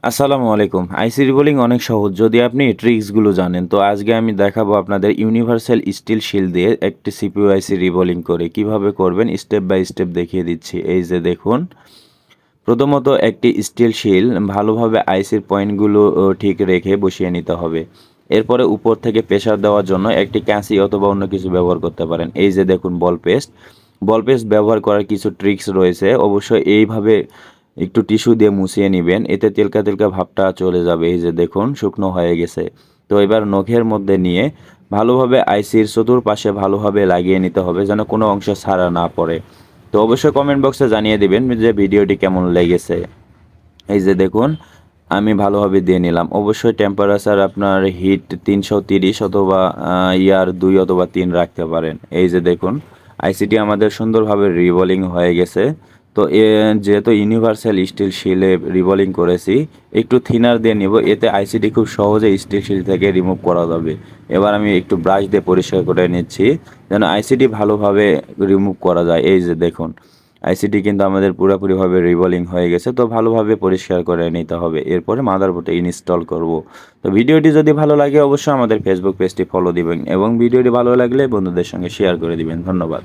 আসসালামু আলাইকুম। আইসি রিবোলিং অনেক সহজ যদি আপনি ট্রিক্সগুলো জানেন। তো আজকে আমি দেখাবো আপনাদের ইউনিভার্সাল স্টিল শিল দিয়ে একটি সিপিইউ আইসি রিবোলিং করে কিভাবে করবেন স্টেপ বাই স্টেপ দেখিয়ে দিচ্ছি। এই যে দেখুন, প্রথমত একটি স্টিল শিল ভালোভাবে আইসির পয়েন্টগুলো ঠিক রেখে বসিয়ে নিতে হবে। এরপরে উপর থেকে প্রেসার দেওয়ার জন্য একটি ক্যাঁচি অথবা অন্য কিছু ব্যবহার করতে পারেন। এই যে দেখুন বল পেস্ট ব্যবহার করার কিছু ট্রিক্স রয়েছে। অবশ্যই এইভাবে একটু টিস্যু দিয়ে মুছিয়ে নিবেন, এতে তেলকা তেলকা ভাবটা চলে যাবে। এই যে দেখুন শুকনো হয়ে গেছে। তো এবার নখের মধ্যে নিয়ে ভালোভাবে আইসির চতুর্পাশে ভালোভাবে লাগিয়ে নিতে হবে যেন কোনো অংশ ছাড়া না পড়ে। তো অবশ্যই কমেন্ট বক্সে জানিয়ে দিবেন যে ভিডিওটি কেমন লেগেছে। এই যে দেখুন আমি ভালোভাবে দিয়ে নিলাম। অবশ্যই টেম্পারেচার আপনার হিট 330 অথবা ইয়ার 2 অথবা 3 রাখতে পারেন। এই যে দেখুন আইসিটি আমাদের সুন্দরভাবে রিভলিং হয়ে গেছে। তো যেহেতু ইউনিভার্সাল স্টিল শিলে রিভলিং করেছি, একটু থিনার দিয়ে নিব, এতে আইসিটি খুব সহজে স্টিল শিল থেকে রিমুভ করা যাবে। এবার আমি একটু ব্রাশ দিয়ে পরিষ্কার করে নিচ্ছি যেন আইসিটি ভালোভাবে রিমুভ করা যায়। এই যে দেখুন আইসিটি কিন্তু আমাদের পুরোপুরিভাবে রিভলিং হয়ে গেছে। তো ভালোভাবে পরিষ্কার করে নিতে হবে, এরপরে মাদারবোর্ডে ইনস্টল করব। তো ভিডিওটি যদি ভালো লাগে অবশ্যই আমাদের ফেসবুক পেজটি ফলো দিবেন এবং ভিডিওটি ভালো লাগলে বন্ধুদের সঙ্গে শেয়ার করে দিবেন। ধন্যবাদ।